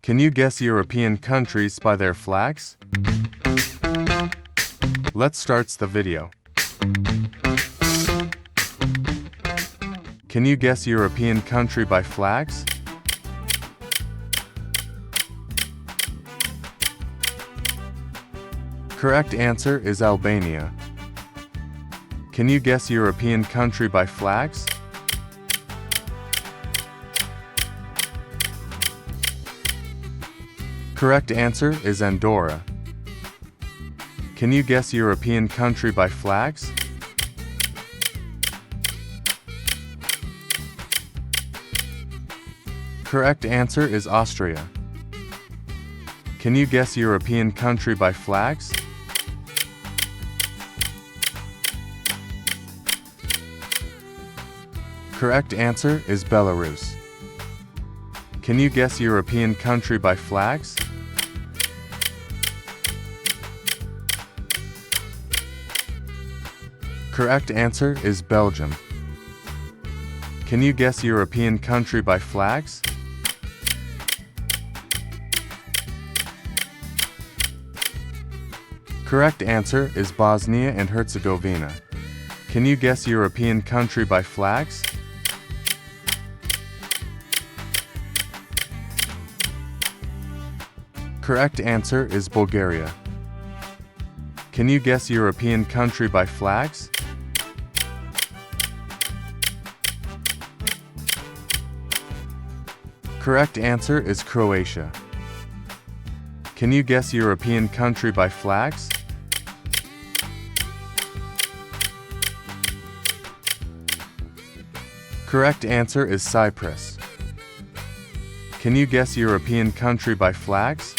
Can you guess European countries by their flags? Let's start the video. Can you guess European country by flags? Correct answer is Albania. Can you guess European country by flags? Correct answer is Andorra. Can you guess European country by flags? Correct answer is Austria. Can you guess European country by flags? Correct answer is Belarus. Can you guess European country by flags? Correct answer is Belgium. Can you guess European country by flags? Correct answer is Bosnia and Herzegovina. Can you guess European country by flags? Correct answer is Bulgaria. Can you guess European country by flags? Correct answer is Croatia. Can you guess European country by flags? Correct answer is Cyprus. Can you guess European country by flags?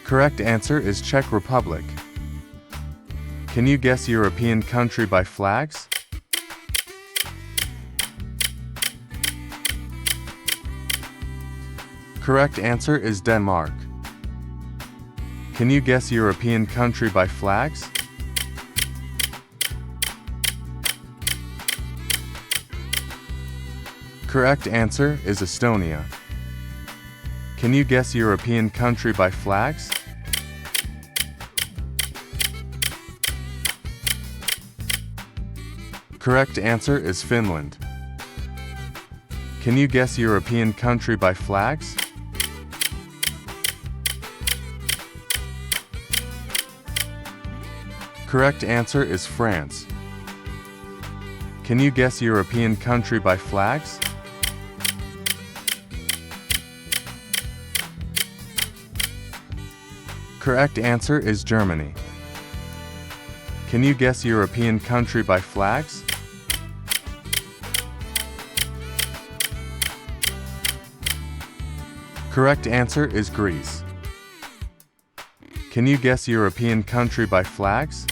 Correct answer is Czech Republic. Can you guess European country by flags? Correct answer is Denmark. Can you guess European country by flags? Correct answer is Estonia. Can you guess European country by flags? Correct answer is Finland. Can you guess European country by flags? Correct answer is France. Can you guess European country by flags? Correct answer is Germany. Can you guess European country by flags? Correct answer is Greece. Can you guess European country by flags?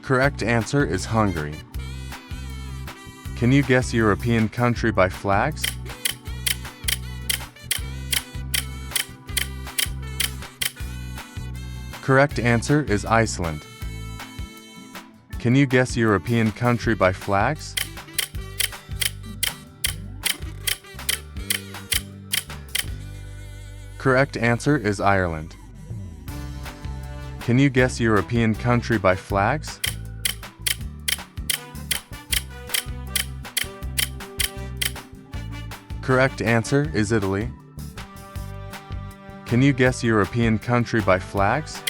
Correct answer is Hungary. Can you guess European country by flags? Correct answer is Iceland. Can you guess European country by flags? Correct answer is Ireland. Can you guess European country by flags? Correct answer is Italy. Can you guess European country by flags?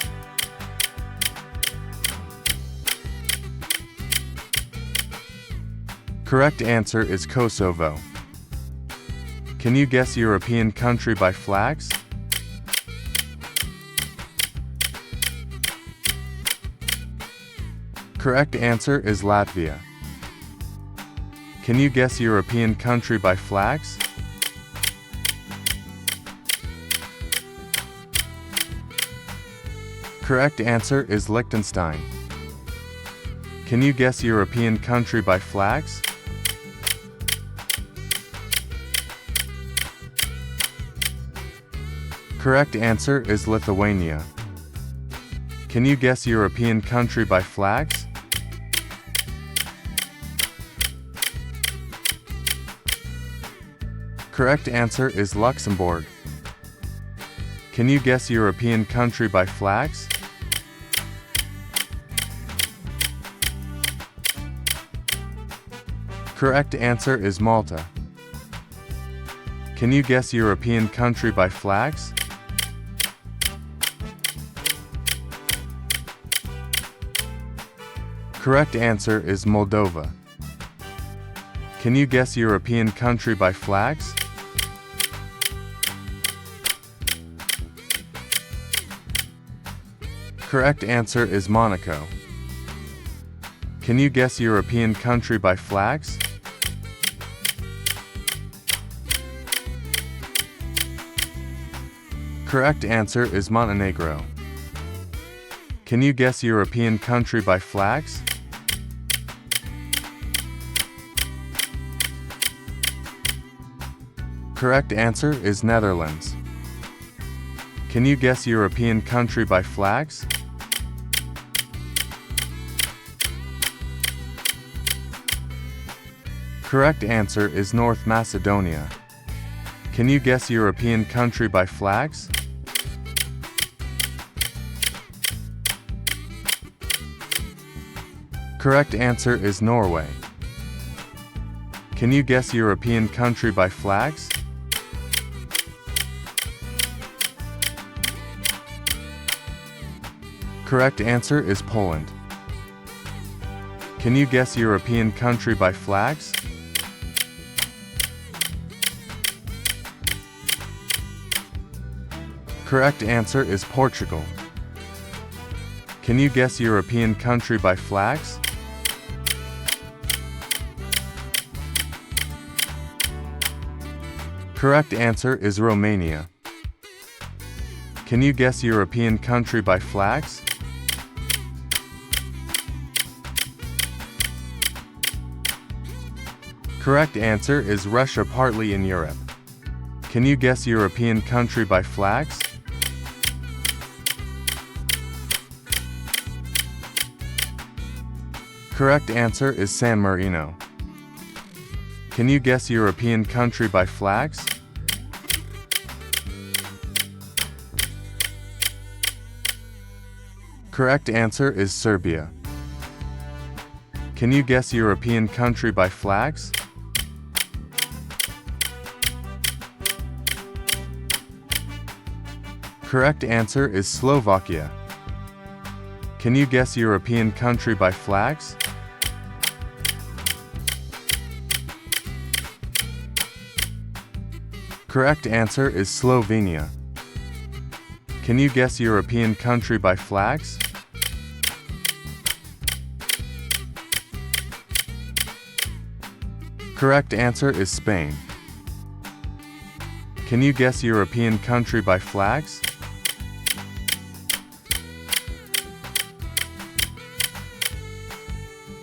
Correct answer is Kosovo. Can you guess European country by flags? Correct answer is Latvia. Can you guess European country by flags? Correct answer is Liechtenstein. Can you guess European country by flags? Correct answer is Lithuania. Can you guess European country by flags? Correct answer is Luxembourg. Can you guess European country by flags? Correct answer is Malta. Can you guess European country by flags? Correct answer is Moldova. Can you guess European country by flags? Correct answer is Monaco. Can you guess European country by flags? Correct answer is Montenegro. Can you guess European country by flags? Correct answer is Netherlands. Can you guess European country by flags? Correct answer is North Macedonia. Can you guess European country by flags? Correct answer is Norway. Can you guess European country by flags? Correct answer is Poland. Can you guess European country by flags? Correct answer is Portugal. Can you guess European country by flags? Correct answer is Romania. Can you guess European country by flags? Correct answer is Russia, partly in Europe. Can you guess European country by flags? Correct answer is San Marino. Can you guess European country by flags? Correct answer is Serbia. Can you guess European country by flags? Correct answer is Slovakia. Can you guess European country by flags? Correct answer is Slovenia. Can you guess European country by flags? Correct answer is Spain. Can you guess European country by flags?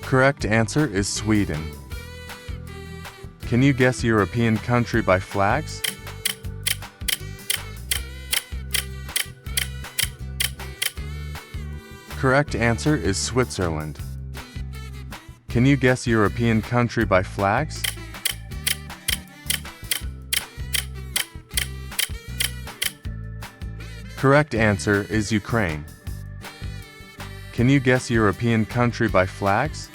Correct answer is Sweden. Can you guess European country by flags? Correct answer is Switzerland. Can you guess European country by flags? Correct answer is Ukraine. Can you guess European country by flags?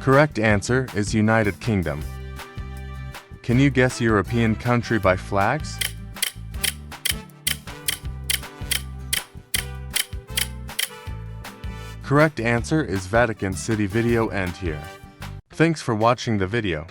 Correct answer is United Kingdom. Can you guess European country by flags? Correct answer is Vatican City. Video end here. Thanks for watching the video.